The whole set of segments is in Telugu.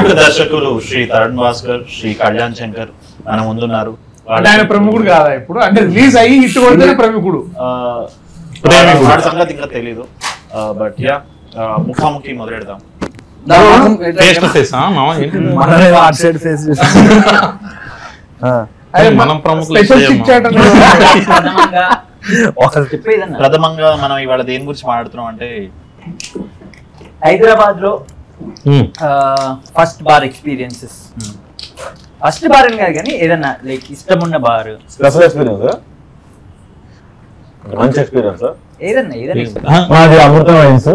ప్రముఖ దర్శకులు శ్రీ తరుణ్ భాస్కర్, శ్రీ కళ్యాణ్ శంకర్ మన ముందున్నారు. ఆయన ప్రముఖుడు కాదా ఇప్పుడు? అంటే రిలీజ్ అయ్యి హిట్ కొడితేనే ప్రముఖుడు. వాడి సంగతి ఇంకా తెలీదు. బట్ యా, ముఖాముఖి మొదలెడదాం. మనం ప్రముఖులు ప్రథమంగా మనం ఇవాళ దేని గురించి మాట్లాడుతున్నాం అంటే హైదరాబాద్ లో first bar experiences. First bar అని కాదు కానీ ఏదన్నా లైక్ ఇష్టం ఉన్న బార్, స్పెషల్ ఎక్స్పీరియన్స్, మంచి ఎక్స్పీరియన్స్ ఏదన్నా మాది అమృతం వైన్స్.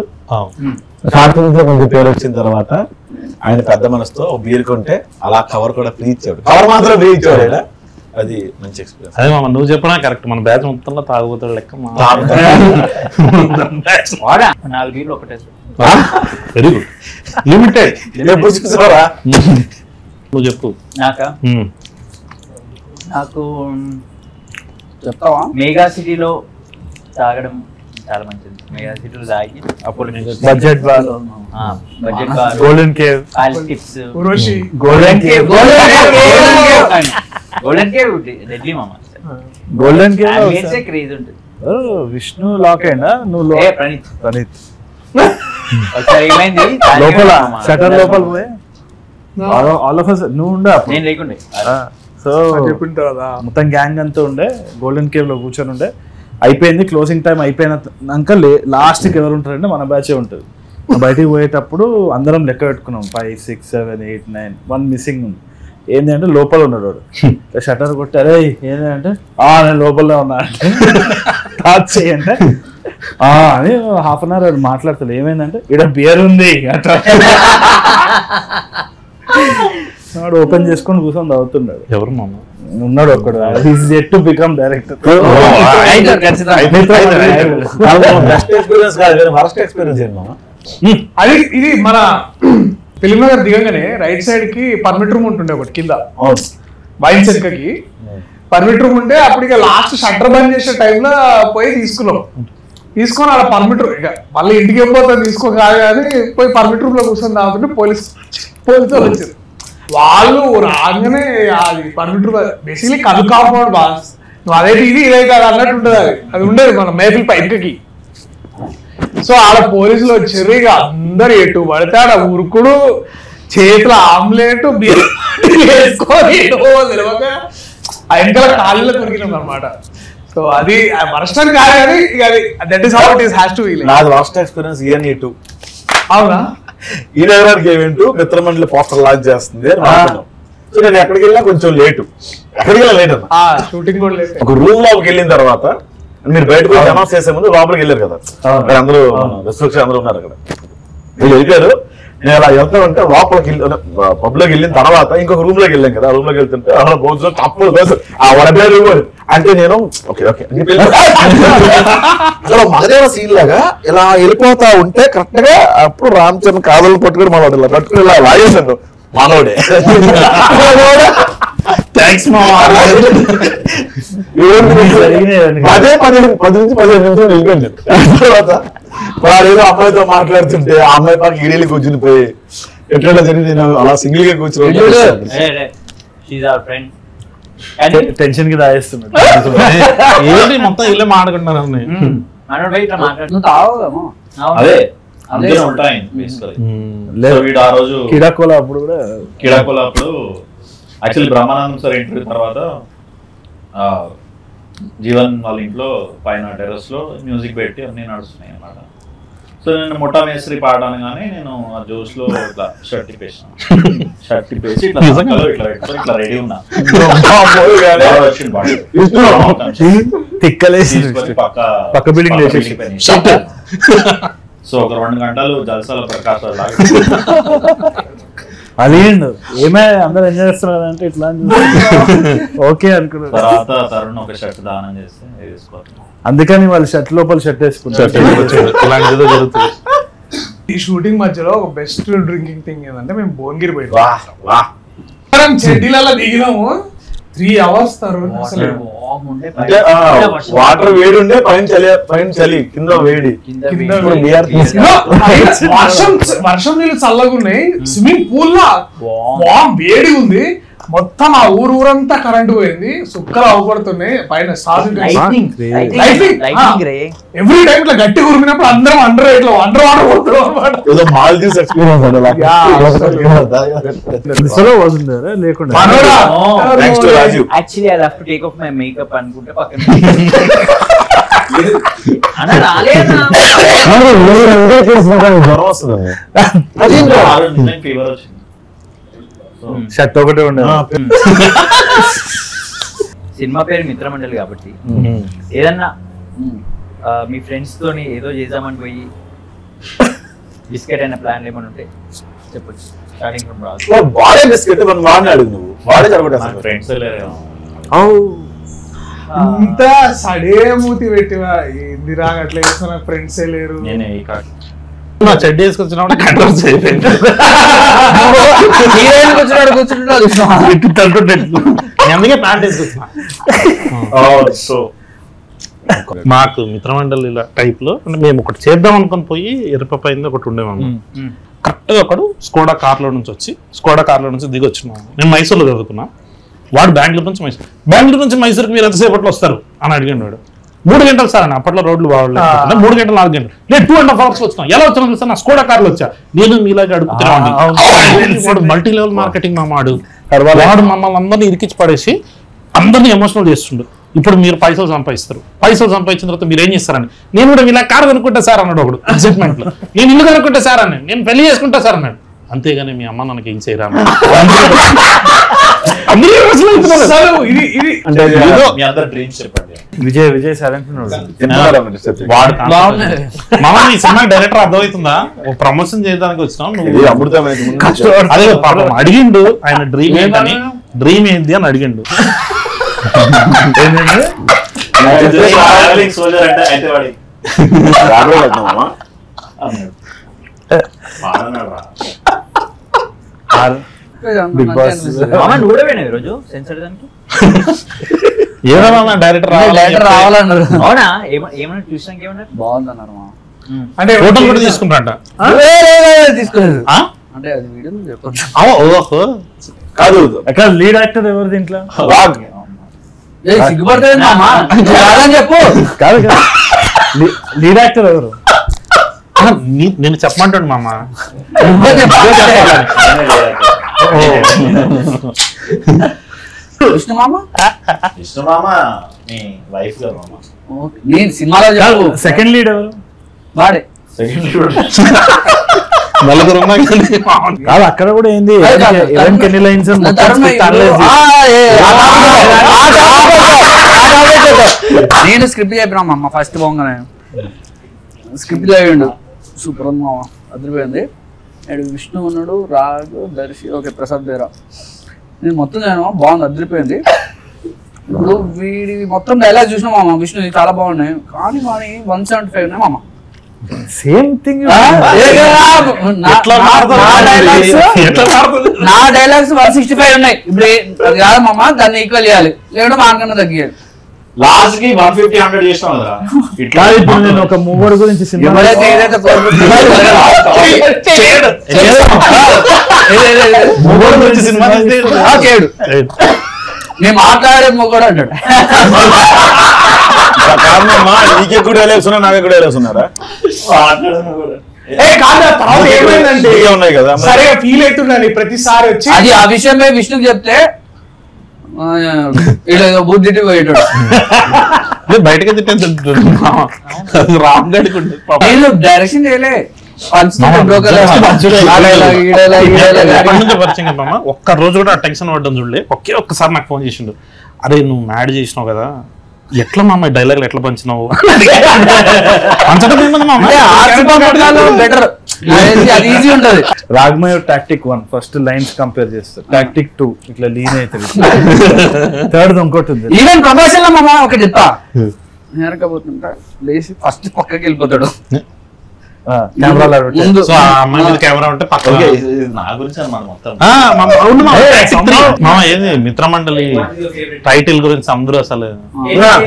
కాన్ఫరెన్స్ లో కొంచెం పేరు వచ్చిన తర్వాత ఆయన పెద్ద మనసుతో బీర్ కొంటే అలా కవర్ కూడా ఫ్రీ ఇచ్చాడు. కవర్ మాత్రం ఫ్రీ ఇచ్చాడు. అది మంచి ఎక్స్పీరియన్స్. అదే మామ, నువ్వు చెప్పినా కరెక్ట్. మన బ్యాచ్ మొత్తంలో తాగుబోతాడు లెక్క. 4 బీర్లు ఒకటే. Very good. లిమిటెడ్. నువ్వు చెప్పు. నాకు చెప్తావా? మెగా సిటీలో తాగడం చాలా మంచిది. మెగా సిటీలో తాగి అప్పుడు budget bar, golden cave, tips, golden cave, golden cave readily మామ. గోల్డెన్ కేవ్ క్రేజ్ ఉంటుంది. విష్ణు లాక్ అయినా నువ్వు ప్రణీత్ లోపల షటర్ లోపల పోయి ఆల్ ఆఫ్ us నువ్వు ఉండే అప్పుడు. నేను లేకుండే. సో మొత్తం గ్యాంగ్ అంతా ఉండే గోల్డెన్ కేవ్ లో కూర్చొని ఉండే. అయిపోయింది, క్లోజింగ్ టైం అయిపోయినాక లాస్ట్కి ఎవరు ఉంటారంటే మన బ్యాచే ఉంటుంది. బయటికి పోయేటప్పుడు అందరం లెక్క పెట్టుకున్నాం 5, 6, 7, 8, 9, 1 మిస్సింగ్ ఉంది. ఏంటి అంటే లోపల ఉన్నాడు వాడు. షటర్ కొట్టి అరే ఏంటంటే నేను లోపలనే ఉన్నా అంటే టాచ్ చేయంటే అని హాఫ్ అన్ అవర్ మాట్లాడతాడు. ఏమైందంటే ఇక్కడ బియర్ ఉంది అట్లా వాడు ఓపెన్ చేసుకొని కూర్చొని తాగుతున్నాడు. ఎవరు మామ? ఉన్నాడు ఒక్కడు. To become director. అది ఇది మన ఫిల్మ్ నగర్ దిగంగానే రైట్ సైడ్ కి పర్మిట్ రూమ్ ఉంటుండే ఒకటి కింద వైన్ సెన్కకి పర్మిట్ రూమ్ ఉంటే అప్పుడు ఇక లాస్ట్ షట్టర్ బంద్ చేసే టైంలో పోయి తీసుకొని అలా పర్మిట్ రూమ్ ఇక మళ్ళీ ఇంటికి వెళ్ళిపోతాను తీసుకో కాదు కానీ పోయి పర్మిట్ రూమ్ లో కూర్చొని తాగుతుంటే పోలీసులు వచ్చారు. వాళ్ళు రాగానే అది పర్మిట్ రూమ్ బేసిక్లీ కలు కాంపౌండ్ బాస్ నువ్వు అదైతే ఇదే కాదు అన్నట్టు ఉంటుంది. అది ఉండేది మన మేఫిల్ పైకి. సో ఆడ పోలీసులు వచ్చారు. ఇక అందరు ఎటు పడితే ఆడ ఉరుకుడు, చేతుల ఆమ్లెట్ వేసుకొని వెనకాల కాళ్ళలో కొరికినాం అనమాట. సో అది వర్స్ట్ అని కాదు కానీ that is how it is has to be. నాది వర్స్ట్ ఎక్స్పీరియన్స్ ENE2. అవునా? ఈ నగరానికి ఈవెంట్ మిత్రమండలి పోస్టర్ లాంచ్ చేస్తుంది. సో నేను ఎక్కడికి వెళ్ళినా కొంచెం లేటు. ఎక్కడికి వెళ్ళా లేట్ అన్న. షూటింగ్ కూడా లేట్. ఒక రూమ్ లోకి వెళ్ళిన తర్వాత మీరు బయటకు అనౌన్స్ చేసే ముందు లోపలికి వెళ్ళారు కదా, అందరూ రెస్ట్రిక్షన్ అందరూ ఉన్నారు అక్కడ. మీరు వెళ్ళారు, నేను అలా వెళ్తా ఉంటే లోపలికి పబ్ లోకి వెళ్ళిన తర్వాత ఇంకొక రూమ్ లోకి వెళ్ళాం కదా. ఆ రూమ్ లోకి వెళ్తుంటే భోజనం తప్పులు వడబేరు అంటే నేను మగదేవ సీన్ లాగా ఇలా వెళ్ళిపోతా ఉంటే కరెక్ట్ గా అప్పుడు రామ్ చరణ్ కాదలు పట్టుకుని మనోడు ఇలా పట్టుకుని ఇలా లాగేసాడు మనోడే. అదే 10 నుంచి 15 నిమిషాలు వెళ్ళిపోయింది. తర్వాత వాడు ఏదో అమ్మాయితో మాట్లాడుతుంటే ఆ అమ్మాయి పక్క ఈడేళ్ళు కూర్చుని పోయి ఎట్లా జరిగింది అలా సింగిల్ గా కూర్చుని టెన్షన్ కి దాయేస్తున్నాడు. ఏంటి మొత్తం ఇల్లే మాట్లాడుకుంటున్నారు. అదే ఉంటాయి. ఆ రోజు కిడాకోలా అప్పుడు కూడా యాక్చువల్లీ బ్రహ్మానందం సార్ ఇంటర్వ్యూ తర్వాత జీవన్ వాళ్ళ ఇంట్లో పైన టెర్రస్ లో మ్యూజిక్ పెట్టి అన్ని నడుస్తున్నాయి అన్నమాట. సో నేను మొట్టా మేస్త్రి పాడగానే నేను ఆ జోష్ లో ఇట్లా షర్ట్ తిప్పేసి ఇట్లా ఇట్లా రెడీ ఉన్నా. పక్క బిల్డింగ్. సో ఒక 2 గంటలు జల్సాల ప్రకాశం లాగా అది ఏమే అందరు ఎంజాయ్ చేస్తున్నారు అంటే ఇట్లా ఓకే అనుకున్నారు. తర్వాత తరుణ్ ఒక షర్ట్ దానం చేస్తే వేసుకోవాలి. అందుకని వాళ్ళు షర్ట్ లోపల షర్ట్ వేసుకుంటారు. ఈ షూటింగ్ మధ్యలో ఒక బెస్ట్ డ్రింకింగ్ థింగ్ ఏంటంటే మేము భువనగిరి పోయినాం. చెడ్డీలలో దిగినాము 3 hours తరుణ్ అసలు ఉండే అంటే వాటర్ వేడి ఉండే పైన చలి కింద వేడి. వర్షం నీళ్ళు చల్లగా ఉన్నాయి, స్విమ్మింగ్ పూల్ లా వేడి ఉంది, మొత్తం ఆ ఊరంతా కరెంట్ పోయింది, సుక్కలు అవపడుతున్నాయి పైన. ఎవ్రీ టైం ఇట్లా గట్టి ఉరిమినప్పుడు అందరం అండర్ వాటర్ పోతున్నాం అనమాట. మాల్దీవ్స్ ఎక్స్పీరియన్స్ లేకుండా actually I have to take off my makeup అనుకుంటే పక్కన జ్వరం వస్తుంది. ఫీవర్ వచ్చింది. షర్ట్ ఒకటే ఉండే. సినిమా పేరు మిత్రమండలి కాబట్టి ఏదన్నా మీ ఫ్రెండ్స్ తోని ఏదో చేద్దామని పోయి బిస్కెట్ అయిన ప్లాన్ ఏమైనా ఉంటే చెప్పొచ్చు. స్టార్టింగ్ ఫ్రమ్ రాజు. వాడే బిస్కెట్ మనం వాడిని అడుగు, నువ్వు వాడే జరగదు. ఫ్రెండ్స్ లేరు. ఇంత సడే మూతి పెట్టివా ఏంది రా అట్లా వేసిన ఫ్రెండ్సే లేరు. నేనే నా చెడ్డ వేసుకొచ్చినప్పుడు కంట్రోల్స్ అయిపోయింది. అందుకే ప్యాంట్ వేసుకొచ్చిన. మాకు మిత్రమండలి ఇలా టైప్ లో అంటే మేము ఒకటి చేద్దాం అనుకుని పోయి ఎరుపైంది ఒకటి ఉండేవాము. కరెక్ట్ గా ఒకడు స్కోడా కార్లో నుంచి దిగి వచ్చినాము. నేను మైసూర్లో చదువుకున్నా, వాడు బెంగళూరు నుంచి మైసూర్కి మీరు ఎంతసేపట్లో వస్తారు అని అడిగాడు. వాడు 3 గంటలు సార్ అని, అప్పట్లో రోడ్లు బాగోలేదు, 3 గంటలు 4 గంటలు, నేను 2.5 hours వచ్చినా. ఎలా వచ్చాను సార్? నా స్కోడా కార్లో వచ్చా. నేను మీలాగా అడుగుతున్నాను. మల్టీ లెవెల్ మార్కెటింగ్ మామాడు, వాడు మమ్మల్ని అందరినీ ఇరికిచ్చి పడేసి అందరినీ ఎమోషనల్ చేస్తుండు. ఇప్పుడు మీరు పైసలు సంపాదించిన తర్వాత మీరు ఏం చేస్తారని, నేను కూడా ఇలా కారు కొనుక్కుంటా సార్ అన్నాడు ఒకడు ఎగ్జైట్మెంట్ లో. నేను ఇల్లు కొనుక్కుంటా సార్ అన్నాడు, నేను పెళ్లి చేసుకుంటా సార్ అన్నాడు. అంతేగాని మీ అమ్మ నాకు ఏం చేయరా విజయ్ సైలెంట్ సినిమా డైరెక్టర్ అర్థమవుతుందా? ప్రమోషన్ చేయడానికి వచ్చినావు నువ్వు. అదే పాపం అడిగిండు ఆయన డ్రీమ్ ఏంటని, డ్రీమ్ ఏంటి అని అడిగిండు. బిగ్ బాస్ ఏమన్నా డైరెక్టర్ రావాలన్నారు. అవునా? ఏమన్నా చూసాక ఏమన్నా బాగుందన్నారు అంటే ఫోటోలు కూడా తీసుకుంటారంట. తీసుకోలేదు అంటే అది వీడియో చెప్పొచ్చు కాదు. అక్కడ లీడ్ యాక్టర్ ఎవరు దీంట్లో? సిగ్గుపడుతుంది చెప్పు. కాదు లీడ్ యాక్టర్ ఎవరు? నేను చెప్పమంటాడు మామ. విష్ణు మామ మీ వైఫ్ గారు మామ. నేను సినిమాలో చెప్పు. సెకండ్ లీడ్ ఎవరు? వాడే. నలుగురు కాదు అక్కడ కూడా ఏంది ఎన్ని లైన్స్ నేను స్క్రిప్ట్ చెప్పినా అమ్మ ఫస్ట్ పోగానే స్క్రిప్ట్ చదివిండు. సూపర్ ఉంది మామ, అదిరిపోయింది. విష్ణు ఉన్నాడు, రాజు, దర్శి, ఓకే ప్రసాద్ బేరా. నేను మొత్తం చదివినా బాగుంది, అదిరిపోయింది. ఇప్పుడు వీడి మొత్తం డైలాగ్ చూసినా మామ విష్ణు చాలా బాగున్నాయి, కానీ 175 ఉన్నాయి మామ. Same thing. నా డైలాగ్స్ 165 ఉన్నాయి. ఇప్పుడు అది కాదు మామ, దాన్ని ఈక్వల్ చేయాలి, లేదంటే మార్కన్నా తగ్గియాలి. లాస్ట్ కి 150-100 చేసినాం కదా. ఇట్లా ఇప్పుడు నేను ఒక మూవర్ గురించి నేను మాట్లాడే మొగడు అంటాడు. నీకే కూడా డైలాగ్స్ ఉన్నా, నాకే కూడా డైలాగ్స్ ఉన్నారా? ఏమైందంటే ఉన్నాయి కదా, సరిగా ఫీల్ అవుతున్నాను ప్రతిసారి వచ్చి. అది ఆ విషయమే విష్ణుకి చెప్తే ఏదో బుద్ధి పోయేటాడు. బయటకి డైరెక్షన్ చేయలే. ఒక్క రోజు కూడా టెన్షన్ పడ్డం చూడలే. ఒక్కసారి నాకు ఫోన్ చేసిండు, అరే నువ్వు మ్యాడ్ చేసినావు కదా, ఎట్లా మామ డైలాగులు ఎట్లా పంచినావు? రాగమయ టాక్టిక్ 1 ఫస్ట్ లైన్స్ కంపేర్ చేస్తారు, టాక్టిక్ 2 ఇట్లా లీన్ అవుతుంది, థర్డ్ ఇంకోటి ఉంది. ఈవెన్ ప్రమోషన్ లో మామ ఒకటి చెప్తా, నేరకపోతుంటా లేచి ఫస్ట్ పక్కకి వెళ్ళిపోతాడు. ముందు సో ఆ అమ్మాయి మీద కెమెరా ఉంటే పక్కన ఓకే ఇది నా గురించి అన్నమాట మొత్తం. అవును మామ ఏది మిత్రమండలి టైటిల్ గురించి అందరూ అసలు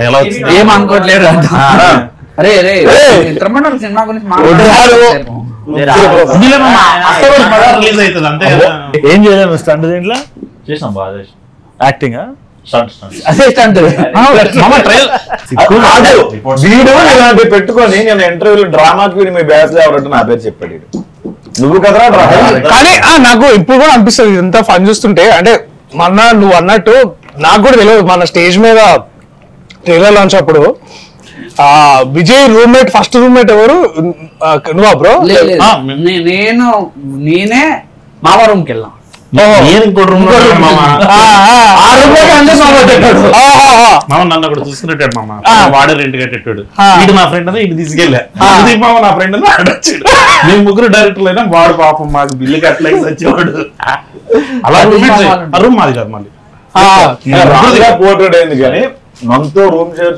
ఎలా వచ్చింది ఏం అనుకోవట్లేదు అరే అరే మిత్రమండలి సినిమా గురించి మాట్లాడారు రిలీజ్ అవుతుంది అంతే కదా. ఏం చేయలేము స్టంట్ దీంట్లో చేసాం బాగా చేసాం. యాక్టింగ్ స్టంట్ అదే స్టంట్ మామ ట్రైల్ వీడు ఇలాంటి పెట్టుకొని నేను ఇంటర్వ్యూలో డ్రామాకి వీడు మీ బ్యాచ్ లో ఎవరంటే నా పేరు చెప్పాడు వీడు. నువ్వు కదరా డ్రామా కానీ నాకు ఇప్పుడు కూడా అనిపిస్తుంది ఇంత ఫన్ చూస్తుంటే. అంటే మొన్న నువ్వు అన్నట్టు నాకు కూడా తెలియదు మన స్టేజ్ మీద ట్రైలర్ లాంచ్ అప్పుడు విజయ్ రూమ్మేట్ ఫస్ట్ రూమ్మేట్ ఎవరు నువ్వా బ్రో? నేనే మామ రూమ్ కి వెళ్ళాం. నేను ఇంకోటి రూమ్ మామ నన్ను అక్కడ చూసుకునేటాడు మామ వాడే రెంట్ కట్టేటాడు. వీడు నా ఫ్రెండ్ అని ఇటు తీసుకెళ్ళా మామ నా ఫ్రెండ్ అని ఆడొచ్చాడు. మేము ముగ్గురు డైరెక్టర్లు అయినా వాడు పాపం మాకు బిల్లు కట్టలేక వచ్చేవాడు. అలా రూమ్ మాది కాదు మళ్ళీ పోర్ట్రేట్ అయింది కానీ మనతో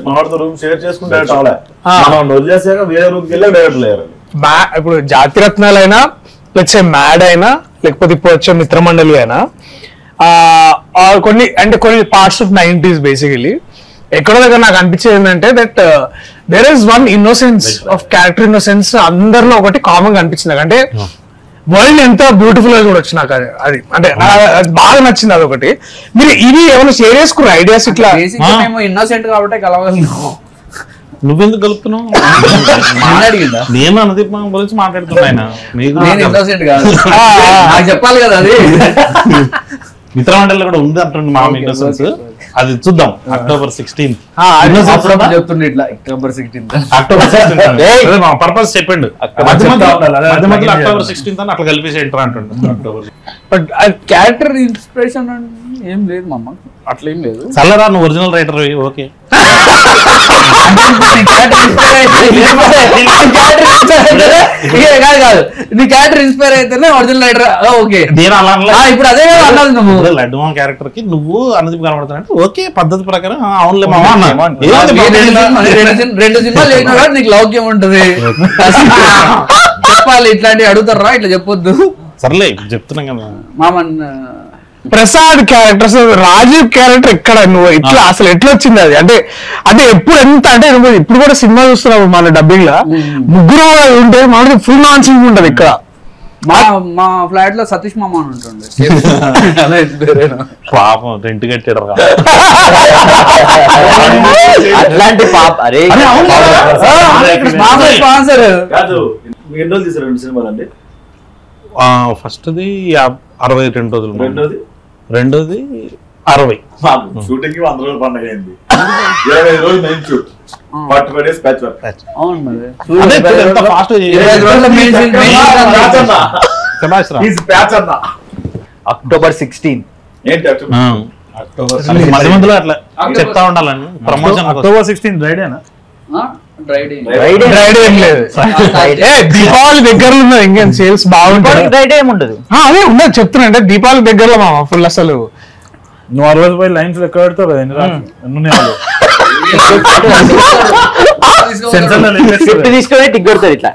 మనతో రూమ్ షేర్ చేసుకుంటే మనం వదిలేసాక వేరే రూమ్కి వెళ్ళి డైరెక్ట్ లేరు. ఇప్పుడు జాతిరత్నాలైనా లేకపోతే మ్యాడ్ అయినా లేకపోతే ఇప్పుడు వచ్చే మిత్రమండలి అయినా కొన్ని పార్ట్స్ ఆఫ్ 90s బేసికలీ ఎక్కడో దగ్గర నాకు అనిపించేది ఏంటంటే that there is one innocence of character innocence అందరిలో ఒకటి కామన్ గా అనిపించింది. అంటే వరల్డ్ ఎంత బ్యూటిఫుల్ గా చూడొచ్చు నాకు అది అంటే అది బాగా నచ్చింది. అదొకటి. మీరు ఇవి ఏమైనా షేర్ చేసుకున్న ఐడియాస్ ఇట్లా? మేము ఇన్నోసెంట్ కాబట్టి కలవగలను. నువ్వెందుకు కలుపుతున్నావు? నేను అనుదీప్ మామ గురించి మాట్లాడుతున్నా. నేను ఇన్నోసెంట్ కాదు నాకు చెప్పాలి కదా అది. మిత్రమండలిలో కూడా ఉంది అంటుంది మా ఇన్నోసెన్స్. అది చూద్దాం అక్టోబర్ 16th చెప్తుండే ఇట్లా October 16th purpose చెప్పండు. October 16th అని అట్లా కలిపేసి ఎంటర్ అంటుండే. అక్టోబర్ బట్ క్యారెక్టర్ ఇన్స్పిరేషన్ ఏం లేదు మమ్మ అట్లా ఏం లేదు. చల్లరా నువ్వు ఒరిజినల్ రైటర్ ఓకే. కాదు నీ క్యారెక్టర్ ఇన్స్పైర్ అయితేనే ఒరిజినల్ రైటర్ ఓకే. నేను అలా ఇప్పుడు అదే అన్నది నువ్వు లడ్డు మామ క్యారెక్టర్ కి నువ్వు అనుదీప్ కనబడుతున్నట్టు ఓకే పద్ధతి ప్రకారం అవునులే మామ రెండు సినిమాలు చేసినా కూడా నీకు లౌక్యం ఉంటది. చెప్పాలి ఇట్లాంటివి అడుగుతారా ఇట్లా చెప్పొద్దు. సర్లే చెప్తున్నాం కదా మామ. ప్రసాద్ క్యారెక్టర్ రాజీవ్ క్యారెక్టర్ ఎక్కడ నువ్వు ఇట్లా అసలు ఎట్లా వచ్చింది అది? అంటే ఎప్పుడు ఎంత అంటే నువ్వు ఇప్పుడు కూడా సినిమా చూస్తున్నావు మన డబ్బింగ్ లా ముగ్గురు ఉంటే మనకి ఫుల్ నాన్ సింగ్ ఉంటది ఇక్కడ. మా ఫ్లాట్ లో సతీష్ మామ అని ఉంటుండే. పాపం రెంట్ కట్టాడు అట్లాంటి పాప అరే స్పాన్సర్ కాదు. మీకు ఎన్ని రోజులు తీసారు 2 సినిమాలు అండి? ఫస్ట్ది 62 రోజులు, రెండోది 60. షూటింగ్ 100 రోజులు పండుగ అయింది. 25 రోజులు main shoot, 45 days patch work. October 16 ఏంటి మధ్య మధ్యలో అట్లా చెప్తా ఉండాలని ప్రమోషన్. అక్టోబర్ 16 రైడేనా? దీపావళి దగ్గరలో ఉన్నది ఇంకేం సేల్స్ బాగుంటుంది. అదే ఉన్నది చెప్తున్నా. అంటే దీపావళి దగ్గరలో మామ ఫుల్ అసలు నువ్వు 60 రూపాయలు లైన్స్ లెక్క పెడతావు కదా తీసుకునే టిక్ కొడతారు ఇట్లా.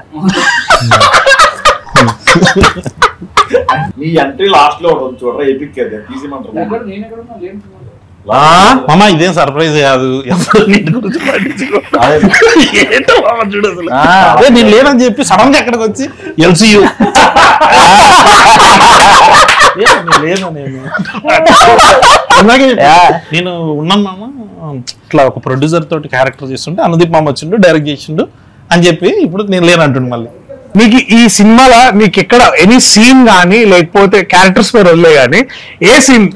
నీ ఎంట్రీ లాస్ట్ లో చూడరా ఎపిక్ తీసిమంటారు. మామ ఇదేం సర్ప్రైజ్ కాదు. అదే నేను లేనని చెప్పి సడన్ గా ఎక్కడికి వచ్చి ఎల్సియు నేను ఉన్నాను మామ. ఇట్లా ఒక ప్రొడ్యూసర్ తోటి క్యారెక్టర్ చేస్తుంటే అనుదీప్ మామ వచ్చిండు డైరెక్ట్ చేసిండు అని చెప్పి ఇప్పుడు నేను లేనంటుండు. మళ్ళీ మీకు ఈ సినిమాలో మీకు ఎక్కడ ఎనీ సీన్ గానీ లేకపోతే క్యారెక్టర్స్ పేరు వదిలే గానీ ఏ సీన్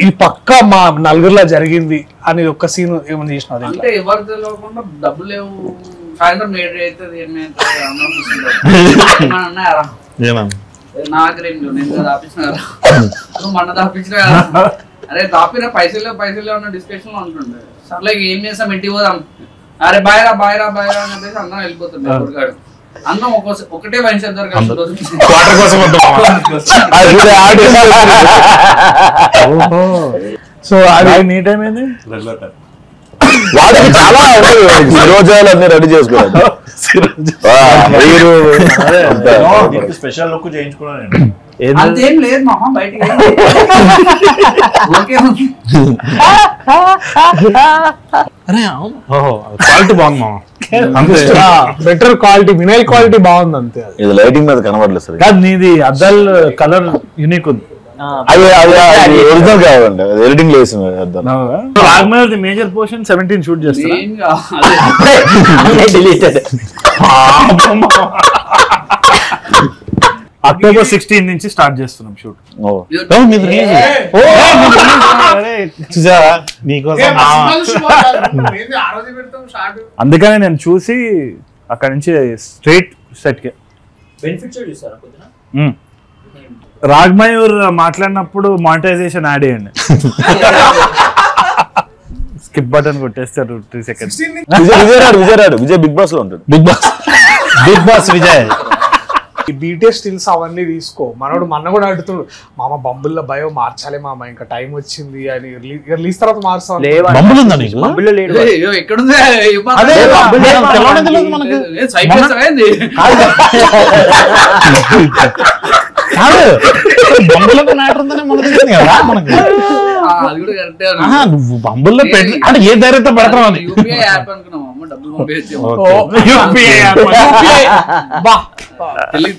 ఇది పక్కా మా నలుగురిలో జరిగింది అని ఒక సీన్ ఏమైనా చేసిన? అంటే ఎవరు తెలియకుండా డబ్బులు లేవు సాయంత్రం లేట్ అవుతుంది నాగరేండు నేను దాపించిన నువ్వు మొన్న దాపించిన అరే దాపిన పైసలు ఉన్న డిస్కషన్ లో ఉంటుండే. సర్లే ఏం చేస్తాం ఇంటికి పోదాం, అరే బాయ్రా అని చెప్పేసి అందరం వెళ్ళిపోతుండే. ఎవరికాడు అందరం ఒకటే వైన్ షాప్ సో అది నీ టైం ఏంది? వాడికి చాలా రోజాలు అన్ని రెడీ చేసుకోవాలి. స్పెషల్ లుక్ చేయించుకున్నాను. అంతేం లేదు మామ, బయటికి ఓకే. అరే ఓహో క్వాలిటీ బాగుంది మామ. అంతే బెటర్ క్వాలిటీ, వినైల్ క్వాలిటీ బాగుంది అంతే. ఇది లైటింగ్ మీద కనబడలేదు సార్. కాదు నీది అద్దాలు కలర్ యూనిక్ ఉంది. అది ఒరిజినల్ కావాలండి, అది ఎడిటింగ్ లో వేసిన అర్థం. రాగమల్ మేజర్ పోర్షన్ 17 షూట్ చేస్తారు. అక్టోబర్ 16 నుంచి స్టార్ట్ చేస్తున్నాం షూట్. అందుకనే నేను చూసి అక్కడ నుంచి స్ట్రైట్ సెట్ కి రాగ్మయూర్ మాట్లాడినప్పుడు మానిటైజేషన్ యాడ్ చేయండి. స్కిప్ బటన్ కొట్టేస్తారు 3 seconds. విజయ్ బిగ్ బాస్ లో ఉంటాడు. Bigg Boss Vijay. ఈ బీటీఎస్ స్టిల్స్ అవన్నీ తీసుకో. మనోడు మొన్న కూడా అడుగుతున్నాడు, మామ బంబుల్లో భయం మార్చాలి మామ, ఇంకా టైం వచ్చింది అని. రిలీజ్ తర్వాత మార్చాలి. బంబులు ఉందా నీకు? బంబుల్లో లేడు. ఎక్కడుంది బంబులకు మ్యాటర్ ఉందనే మనకు తెలిసింది కదా మనకి. అది కూడా కరెక్టే. నువ్వు బంబుల్లో పెట్టి అంటే ఏ ధైర్యంతో పెడతావు అని. యూపీఐ యాప్ అనుకున్నాం, డబ్బులు పంపించే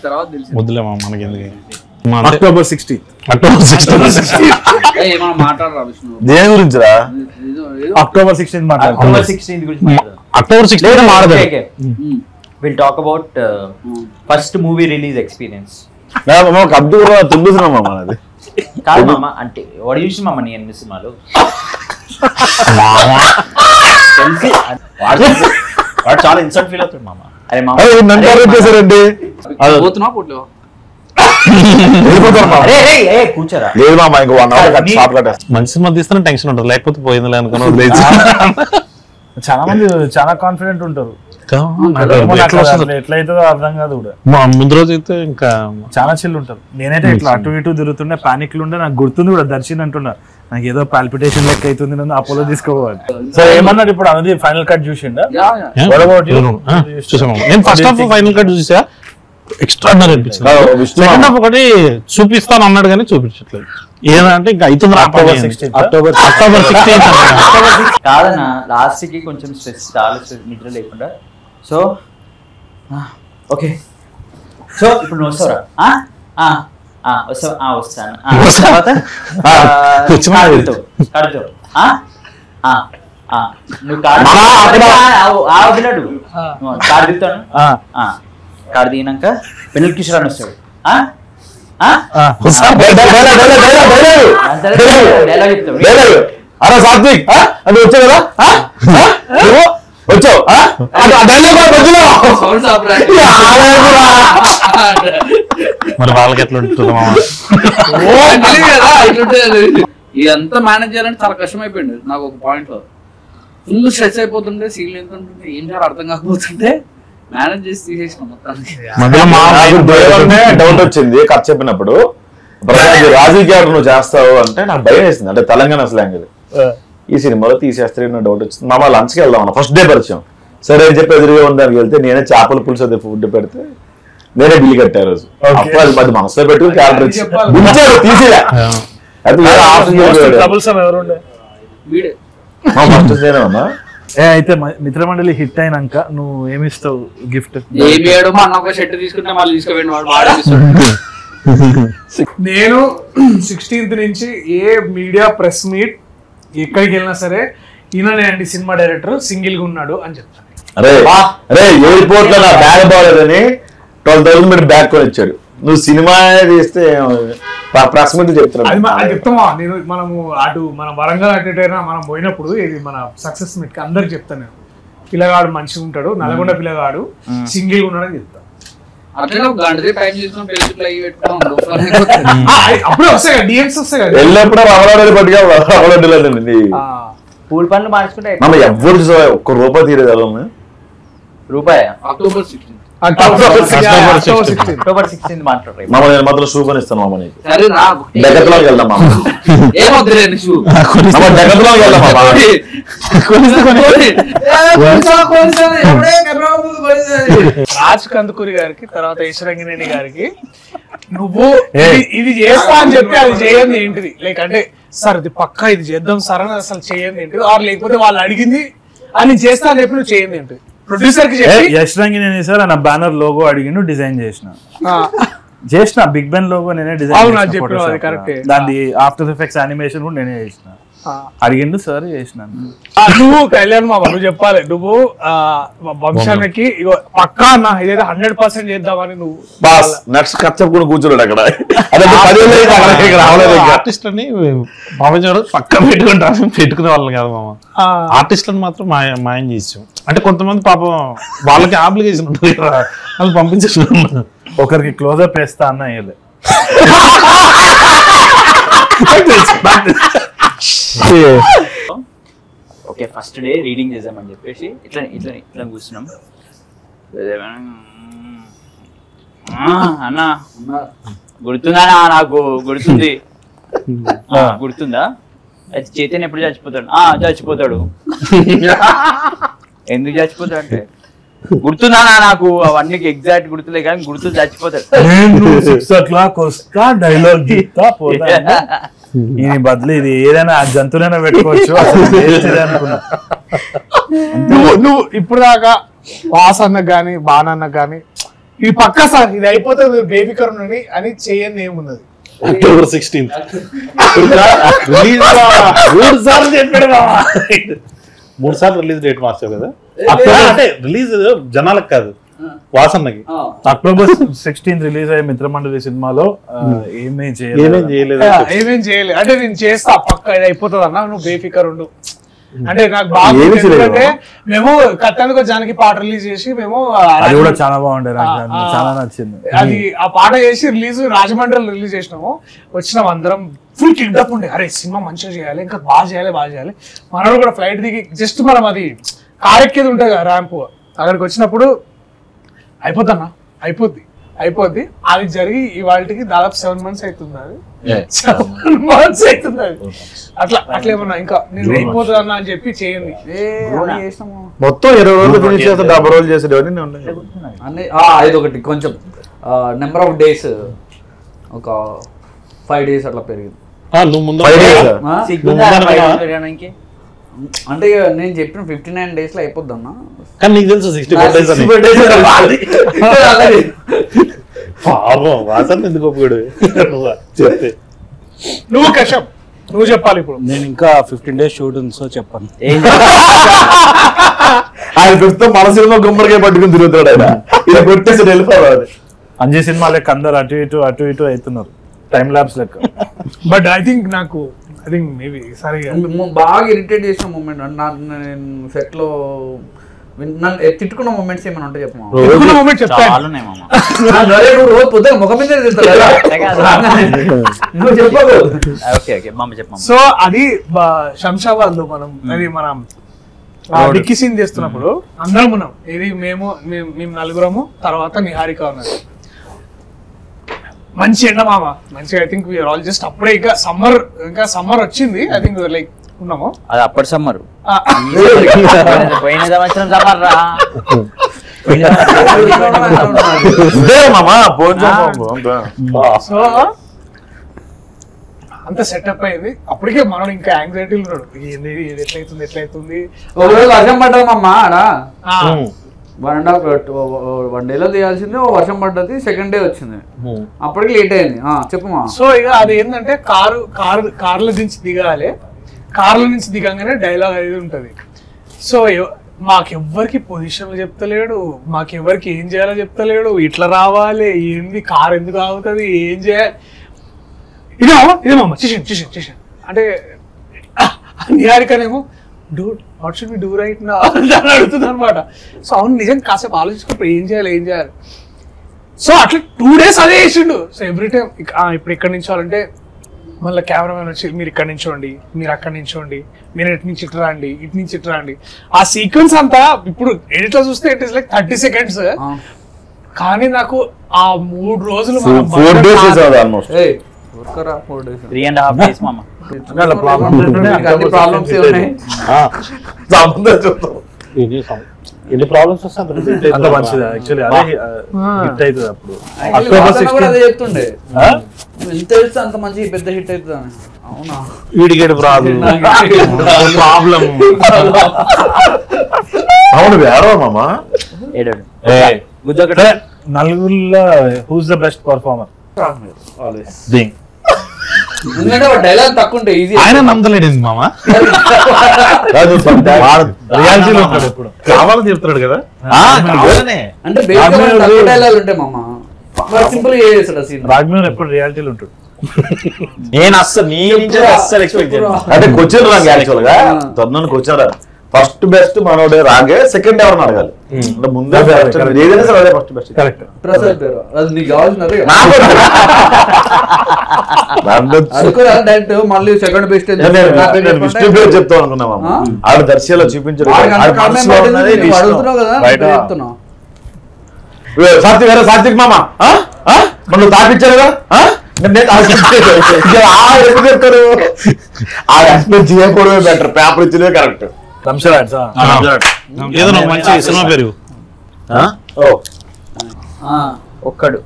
తర్వాత తెలిసి వద్దులేమా మనకి ఎందుకు. అక్టోబర్ 16 ఏమన్నా మాట్లాడరా విష్ణు? దేని గురించి రా? అక్టోబర్ 16 మాట్లాడుతున్నాం. అక్టోబర్ 16 గురించి మాట్లాడదాం. అక్టోబర్ 16 మాడదు. Will talk about first movie release experience. అబ్దుల్ తుండుతున్నాం మామ. అది కాదు మామ, అంటే వాడు చూసి మామ నీ ఎన్ని సినిమాలు వాడు చాలా ఇన్సల్ట్ ఫీల్ అవుతాడు మామ. అరే మామ చేశారండి. పోతున్నా పోట్లో కూర్చోరా. లేదు మామ, ఇంకో 1 hour షాప్ కట్టేస్తాం. మంచి సినిమా తీస్తేనే టెన్షన్ ఉంటుంది, లేకపోతే పోయిందిలే అనుకుని వదిలేసి. చాలా మంది చాలా కాన్ఫిడెంట్ ఉంటారు. ఎట్లయితుందో అర్థం కాదు కూడా. ముందు రోజు అయితే ఇంకా చాలా చిల్లు ఉంటారు. నేనైతే ఇట్లా అటు ఇటు తిరుగుతుండే, పానిక్లు ఉండే. నాకు గుర్తుంది కూడా, దర్శన్ అంటున్నా నాకు ఏదో పాల్పిటేషన్ లెక్క అవుతుంది, నన్ను అపోలో తీసుకోవాలి. సో ఏమన్నాడు ఇప్పుడు? అది ఫైనల్ కట్ చూసిండా? చూసాము. నేను ఫస్ట్ హాఫ్ ఫైనల్ కట్ చూసా, ఎక్స్ట్రాడినరీ అనిపించింది. సెకండ్ హాఫ్ ఒకటి చూపిస్తాను అన్నాడు కానీ చూపించట్లేదు. ఏదంటే ఇంకా అవుతుంది. అక్టోబర్ 16 కాదన్నా, లాస్ట్ కి కొంచెం స్ట్రెస్, చాలా స్ట్రెస్, నిద్ర లేకుండా. సో ఓకే, సో ఇప్పుడు నువ్వు వస్తారా? వస్తాను. తర్వాత నువ్వు కార్ దిగుతాను. కార్ దిగినాక పెళ్ళి కిషోర్ అని వస్తాడు. డైలాగ్ చెప్తాడు. అరే సాత్విక్ అది వచ్చా కదా, వచ్చావు. మరి వాళ్ళకి ఎట్లా ఉంటుంది మామ? ఇదంతా మేనేజ్ చేయాలంటే చాలా కష్టం అయిపోయింది నాకు. ఒక పాయింట్ లో ఫుల్ స్ట్రెస్ అయిపోతుంటే, సీన్ ఎంత ఉంటుంటే, ఏం చేయాలి అర్థం కాకపోతుంటే మేనేజ్ చేసి తీసేసిన మొత్తానికి. డౌట్ వచ్చింది కథ చెప్పినప్పుడు, రాజీ క్యారెక్టర్ నువ్వు చేస్తావు అంటే నాకు భయం వేసింది. అంటే తెలంగాణ స్లాంగ్ ఇది. ఈ సినిమాలో తీసేస్తే డౌట్ వచ్చింది. మామ లంచ్కి వెళ్దాం అన్న, ఫస్ట్ డే పరిచయం. సరే అని చెప్పి ఎదురుగా ఉండడానికి వెళ్తే నేనే చేపల పులుసు అది ఫుడ్ పెడితే నేనే బిల్లు కట్టా రోజు. అప్పుడు అది మధ్య మనసులో పెట్టుకుని క్యారెక్టర్ తీసేదా. అయితే మిత్రమండలి హిట్ అయినాక నువ్వు ఏమిస్తావు గిఫ్ట్? ఏమి అన్న ఒక షర్ట్ తీసుకుంటే మళ్ళీ తీసుకుపోయింది వాడు. నేను 16th నుంచి ఏ మీడియా ప్రెస్ మీట్ ఎక్కడికి వెళ్ళినా సరే, ఈయననే అండి సినిమా డైరెక్టర్, సింగిల్ గా ఉన్నాడు అని చెప్తాను. అరే ఎయిర్పోర్ట్ లో నా బ్యాగ్ బాగాలేదని 12,000 మీరు బ్యాగ్ కొని ఇచ్చాడు. నువ్వు సినిమా తీస్తే ప్రెస్ మీట్ చెప్తున్నావు. అది చెప్తామా నేను? మనము అటు మన వరంగల్ అటైనా మనం పోయినప్పుడు, ఇది మన సక్సెస్ మీట్ కి అందరికి చెప్తాను నేను, పిల్లగాడు మంచిగా ఉంటాడు, నల్గొండ పిల్లగాడు సింగిల్ గా ఉన్నాడు అని చెప్తాను. అప్పుడే వస్తాయి డిఎమ్స్ వస్తాయి కదా, వెళ్ళినప్పుడు రవలాడేది పట్టుగా రవలాడలేదండి. పూల్ పనులు మార్చుకుంటే ఎవరు ఒక్క రూపాయి తీరేది ఎలా రూపాయి. October 16 October 16. అక్టోబర్ 16 మాట్లాడరు. మామ నేను మాత్రం షూ కొనిస్తాను మామ నీకు. సరే రా డెక్కత్లోకి వెళ్దాం మామ. ఏమొద్దులే షూ మామ డెక్కత్లోకి వెళ్దాం మామ. రాజ్ కందుకూరి గారికి తర్వాత ఈశ్వరంగినేని గారికి నువ్వు ఇది చేస్తా అని చెప్పి అది చేయండి ఏంటిది లైక్ అంటే సార్ ఇది పక్కా ఇది చేద్దాం సార్ అని అసలు చేయండి ఏంటిది ఆర్ లేకపోతే వాళ్ళు అడిగింది అని చేస్తా అని చెప్పి నువ్వు చేయండి ఏంటిది ప్రొడ్యూసర్ కి చెప్పి యష్ రంగినేని సార్ నా బ్యానర్ లోగో అడిగిండు డిజైన్ చేసిన బిగ్ బెన్ లోగో నేనే అవును, అది డిజైన్ చెప్పినావు, అది కరెక్టే. దాని ఆఫ్టర్ ఎఫెక్ట్స్ యానిమేషన్ కూడా నేనే చేసిన అడిగిండు సార్ చేసినాను. నువ్వు కళ్యాణ్ మామ నువ్వు చెప్పాలి నువ్వు వంశానికి ఇగో పక్కా అన్న ఇదైతే 100% చేద్దామని నువ్వు బాస్ నెక్స్ట్ కచ్చప్ కూడా కూర్చోలేడు అక్కడ. అదే 10 ఏళ్ళు అయింది ఇక్కడ రావలేదు ఇంకా. ఆర్టిస్ట్లని మామూలు పక్కన పెట్టుకునే వాళ్ళం కదా మామ. ఆర్టిస్ట్లను మాత్రం మాయం చేసాం. అంటే కొంతమంది పాపం వాళ్ళకి ఆబ్లిగేషన్ ఉంటుంది కదా, వాళ్ళు పంపించేసిన ఒకరికి క్లోజప్ వేస్తా అన్న వేయలే. ఓకే ఫస్ట్ డే రీడింగ్ చేద్దామని చెప్పేసి ఇట్లా ఇట్లా ఇట్లా కూర్చున్నాం. అన్న గుర్తుందా నాకు గుర్తుంది. గుర్తుందా అయితే చైతన్య ఎప్పుడు చచ్చిపోతాడు? చచ్చిపోతాడు. ఎందుకు చచ్చిపోతాడు అంటే గుర్తుందా నాకు అవన్నీ ఎగ్జాక్ట్ గుర్తులే కానీ గుర్తు చచ్చిపోతాడు. నేను 6 o'clock వస్తా డైలాగ్ గీతా పోతా. ఈ బదులు ఇది ఏదైనా జంతువులైనా పెట్టుకోవచ్చు అనుకున్నా. నువ్వు ఇప్పుడు దాకా వాస్ అన్నకు గానీ బాణన్నకు గానీ ఇది పక్కా సార్ ఇది అయిపోతుంది బేబీ కరుణని అని చేయండి ఏమున్నది October 16th రిలీజ్ 3 సార్లు చెప్పాడు మామ. 3 సార్లు రిలీజ్ డేట్ మార్చావు కదా. అక్టోబర్ అంటే రిలీజ్ జనాలకు కాదు వాసన్నకి. October 16 రిలీజ్ అయ్యే మిత్రమండలి సినిమాలో ఏమేం చేయలేదు. ఏమేం చేయలేదు అంటే నేను చేస్తా పక్కా ఇది అయిపోతుంది అన్న నువ్వు బేఫికర్ ఉండు అంటే నాకు బాగా ఎందుకంటే మేము కట్టానికి జానకి పాట రిలీజ్ చేసి మేము అది కూడా చాలా బాగుండే నాకు చాలా నచ్చింది. అది ఆ పాట చేసి రిలీజ్ రాజమండ్రిలో రిలీజ్ చేసినాము. వచ్చినాం అందరం ఫుల్ కిడ్నాప్ ఉండే అరే సినిమా మంచిగా చేయాలి ఇంకా బాగా చేయాలి మనోడు కూడా ఫ్లైట్ దిగి జస్ట్ మనం అది కారెక్కేది ఉంటుంది కదా ర్యాంప్ అక్కడికి వచ్చినప్పుడు అయిపోద్ది అది జరిగి ఇవాళకి దాదాపు 7 months అవుతుంది. అది 7 months అవుతుంది. అది అట్లా ఏమన్నా ఇంకా నేను అయిపోతుంది అన్న అని చెప్పి చేయండి మొత్తం 20 రోజులు ఫినిష్ చేస్తే 70 రోజులు చేసేటవన్నీ అన్ని ఇది ఒకటి కొంచెం నెంబర్ ఆఫ్ డేస్ ఒక 5 days అట్లా పెరిగింది. నువ్వు ముందు అంటే నేను చెప్పిన 59 days లో అయిపోద్ది అన్న. కానీ నీకు తెలుసు 64 days అని. పాపం వాసన ఎందుకు ఒప్పుకోడు చెప్తే. నువ్వు కశ్యప్ నువ్వు చెప్పాలి ఇప్పుడు. నేను ఇంకా 15 days షూట్ ఉంది సో చెప్పాను. ఆయన ప్రస్తుతం మన సినిమా గుమ్మడికాయ పట్టుకుని తిరుగుతాడు. ఆయన ఇలా కొట్టేసి వెళ్ళిపోవాలి. అంజీ సినిమా లెక్క అందరు అటు ఇటు అవుతున్నారు టైం ల్యాబ్స్ లెక్క. బట్ ఐ థింక్ మేబీ సరిగా బాగా ఇరిటేట్ చేసిన మూమెంట్ నేను సెట్ లో నన్ను తిట్టుకున్న మూమెంట్స్ ఏమైనా ఉంటాయి చెప్పమా. రోజు పొద్దున ముఖం మీద సో అది శంషాబాద్ లో మనం డిక్కీ సీన్ చేస్తున్నప్పుడు అందరం ఉన్నాం. ఇది మేము నలుగురము తర్వాత నిహారిక ఉన్నది. మంచి ఎండ మామ మంచిగా I think we are all just అప్పుడే ఇంకా సమ్మర్ వచ్చింది. ఐ థింక్ లైక్ ఉన్నాము అది అప్పటి సమ్మర్ పోయిన సంవత్సరం సమ్మర్ రా. సో అంత సెటప్ అయింది. అప్పటికే మనం ఇంకా యాంగ్జైటీలు ఉన్నాడు ఎట్లయితుంది ఒకరోజు వర్షం పడ్డదమ్మా ఆడ 1 day లో తీయాల్సింది వర్షం పడ్డది. సెకండ్ డే వచ్చింది అప్పటికి లేట్ అయింది. చెప్పమా. సో ఇక అది ఏంటంటే కార్ల నుంచి దిగాలి. కార్ల నుంచి దిగంగానే డైలాగ్ అనేది ఉంటది. సో మాకెవ్వరికి పొజిషన్లు చెప్తలేడు, మాకెవ్వరికి ఏం చేయాలో చెప్తలేడు. ఇట్లా రావాలి ఏంది కార్ ఎందుకు ఆగుతుంది ఏం చేయాలి ఇదేమమ్మ చేసాను అంటే నిహారికనేమో dude what should we do right now అని అడుగుతుంది అనమాట. సో అవును నిజం కాసేపు ఆలోచించుకున్నప్పుడు ఏం చేయాలి. సో అట్లా 2 days అదే వేసిండు. సో ఎవ్రీ టైం ఇప్పుడు ఇక్కడ నుంచోవాలంటే మళ్ళీ కెమెరామెన్ వచ్చి మీరు ఇక్కడ నించోండి, మీరు అక్కడ నించోండి, మీరు ఇటు నుంచి ఇటు రండి. ఆ సీక్వెన్స్ అంతా ఇప్పుడు ఎడిట్లో చూస్తే ఇట్ ఈస్ లైక్ 30 seconds. కానీ నాకు ఆ 3 రోజులు 4 days చేసావు ఆల్మోస్ట్. 3.5 days మామ. ప్రాబ్లమ్స్ ఉన్నాయి. ఎన్ని ప్రాబ్లమ్స్ వస్తాయి అంత మంచిది యాక్చువల్లీ అదే హిట్ అవుతుంది అప్పుడు. అదే చెప్తుండే ఎంత తెలుసు అంత మంచి పెద్ద హిట్ అవుతుంది. అవునా? వీడికేడు ప్రాబ్లం. అవును వేరే మామ. ఏడాడు నలుగురిలో హూస్ ద బెస్ట్ పర్ఫార్మర్? ఎందుకంటే డైలాగ్ తక్కువ ఉంటే ఈజీ. ఆయన నమ్మలేడు మామ, రియాలిటీలో ఉంటాడు ఎప్పుడు కావాలని చెప్తున్నాడు కదా. అంటే డైలాగ్ ఉంటాయి మామ, సింపుల్ గా చేస్తాడు సీన్. రాజ్మోహన్ ఎప్పుడు రియాలిటీలో ఉంటాడు. నేను అస్సలు నీ నుంచి అస్సలు ఎక్స్పెక్ట్ చేయను. అంటే క్వశ్చన్ రాంగ్ యాక్చువల్ గా తొందరని క్వశ్చన్ రాంగ్. ఫస్ట్ బెస్ట్ మనోడే రాగే, సెకండ్ ఎవరిని అడగాలి అంటే ముందే ఏదైనా సరే అదే ఫస్ట్ బెస్ట్. కరెక్ట్. ప్రసాద్ పేరు అది నీకు కావాల్సినది మళ్ళీ సెకండ్ బెస్ట్ విష్ణు పేరు చెప్తాం అనుకున్నామా? ఆవిడ దర్శిలో చూపించారు అడుగుతున్నావు కదా చెప్తున్నావు. సాత్విక్ వేరే సాత్విక్ మామ మనం తాపించారు కదా ఎప్పుడు చెప్తారు? ఆ ఎక్స్పెక్ట్ చేయకపోవడమే బెటర్, పేపర్ ఇచ్చినవే కరెక్ట్. ఏదో మంచి సినిమా పేరు ఒక్కడు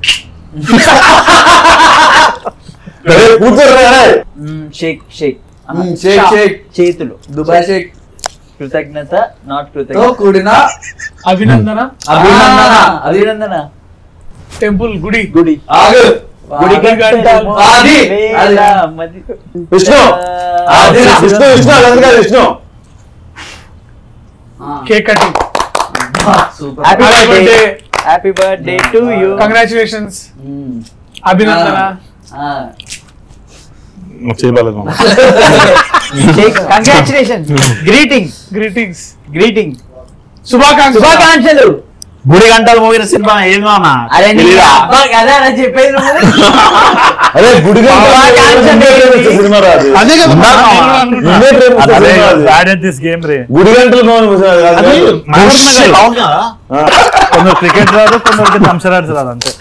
కూర్చోరు షేక్ షేక్ షేక్ షేక్ చేతులు దుబాయ్ షేక్ కృతజ్ఞత నాట్ కృతజ్ఞత కూడిన అభినందన అభినందన టెంపుల్ గుడి గుడి గుడి విష్ణు విష్ణు విష్ణు అదంతా Vishnu cake cutting. Happy birthday to you. Congratulations. అభినందన. చేయలేదు మామ. కంగ్రాచులేషన్. Greetings greetings. గ్రీటింగ్ శుభాకాంక్షలు. గుడి గంటలు మోగిన సినిమా ఏది మామ? అదే అదే అలా చెప్పేది. అదే గుడి సినిమా రాదు. గుడి గంటలు కొందరు క్రికెట్ రాదు, కొందరికి థమ్సరాడ్స్ రాదు అంతే.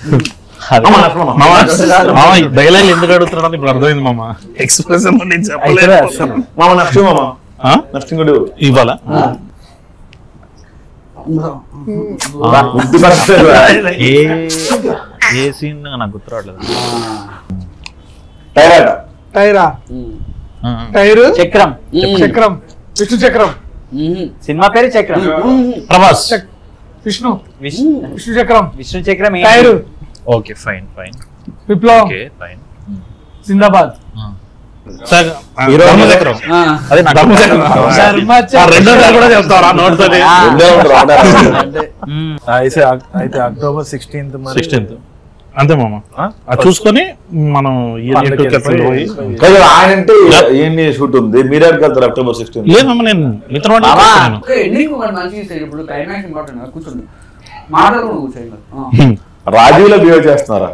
డైలాగ్ ఎందుకు అడుగుతున్నాడు ఇప్పుడు అర్థమైంది మామ. ఎక్స్ప్రెషన్ మామ నెక్స్ట్ మామ నెక్స్ట్ కూడా ఇవ్వాలా? ఏ సీన్ నాకు గుర్తు రావట్లేదు. టైరా టైరు చక్రం చక్రం విష్ణు చక్రం. సినిమా పేరు చక్రం. ప్రభాస్ విష్ణు విష్ణు విష్ణు చక్రం. విష్ణు చక్రం టైరు ఓకే ఫైన్ ఫైన్ విప్లవం. Okay fine. జిందాబాద్. అయితే అక్టోబర్ 16th అంతే మామ. చూసుకొని మనం ఆయన అంటే ఏంటి షూట్ ఉంది, మీరే వెళ్తారు అక్టోబర్ 16. లేదమ్మా నేను మిత్రవాడి కూర్చోండి మాట్లాడుకుంటూ కూర్చోండి. రాజీవ్లో బిహేవ్ చేస్తున్నారా?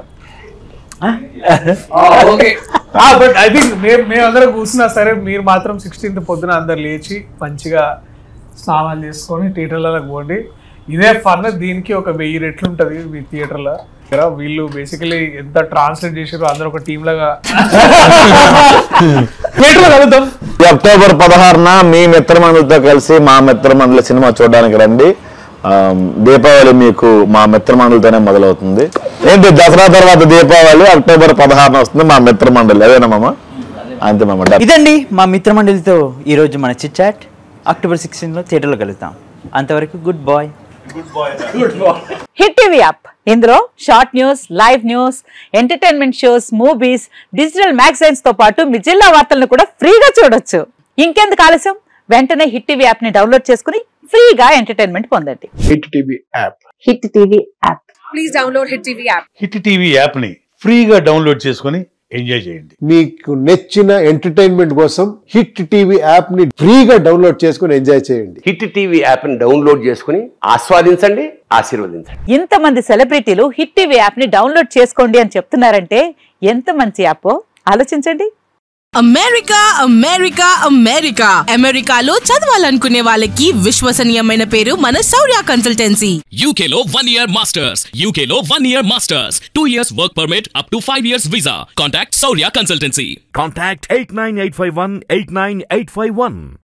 బట్ ఐ థింక్ మేమందరం కూర్చున్నా సరే, మీరు మాత్రం 16th పొద్దున అందరు లేచి మంచిగా స్నానాలు చేసుకొని థియేటర్లకు పోండి. ఇదే ఫన్. దీనికి ఒక 1000 రెట్లు ఉంటది మీ థియేటర్లో. వీళ్ళు బేసికలీ ఎంత ట్రాన్స్లేట్ చేసారో అందరూ ఒక టీమ్ లాగా థియేటర్లో కలుద్దాం. అక్టోబర్ 16న మీ మిత్రమండలితో కలిసి మా మిత్రమండలి సినిమా చూడడానికి రండి. దీపావళి మీకు మా మిత్రమండలితోనే మొదలవుతుంది. ఏంటి దసరా తర్వాత దీపావళి అక్టోబర్ 16న వస్తుంది మా మిత్రమండలి. అదేనా మామ? అంతే మామ. ఇదండి మా మిత్రమండలితో ఈరోజు మన చిట్ చాట్. అక్టోబర్ 16లో థియేటర్లో కలుద్దాం. అంతవరకు good bye. Hit TV app. ఇందులో short news, live news, entertainment shows, movies, digital magazines తో పాటు మీ జిల్లా వార్తలను కూడా ఫ్రీగా చూడొచ్చు. ఇంకెందుకు ఆలస్యం? వెంటనే హిట్ టీవీ యాప్ ని డౌన్లోడ్ చేసుకుని ఫ్రీగా ఎంటర్టైన్మెంట్ పొందండి. Hit TV app. Hit TV app. Please download hit TV app. Hit TV app ని ఫ్రీగా డౌన్లోడ్ చేసుకుని ఎంజాయ్ చేయండి. మీకు నచ్చిన ఎంటర్టైన్మెంట్ కోసం హిట్ టీవీ యాప్ ని ఫ్రీగా డౌన్లోడ్ చేసుకుని ఎంజాయ్ చేయండి. హిట్ టీవీ యాప్ ని డౌన్లోడ్ చేసుకుని ఆస్వాదించండి, ఆశీర్వదించండి. ఇంతమంది సెలబ్రిటీలు హిట్ టీవీ యాప్ ని డౌన్లోడ్ చేసుకోండి అని చెప్తున్నారంటే ఎంత మంచి యాప్ ఆలోచించండి. అమెరికా అమెరికా అమెరికా అమెరికాలో చదవాలనుకునే వాళ్ళకి విశ్వసనీయమైన పేరు మన శౌర్య కన్సల్టెన్సీ. UK లో 1 year masters, UK లో 1 year masters, 2 years work permit up to 5 years visa. Contact Saurya Consultancy. Contact 89851 89851.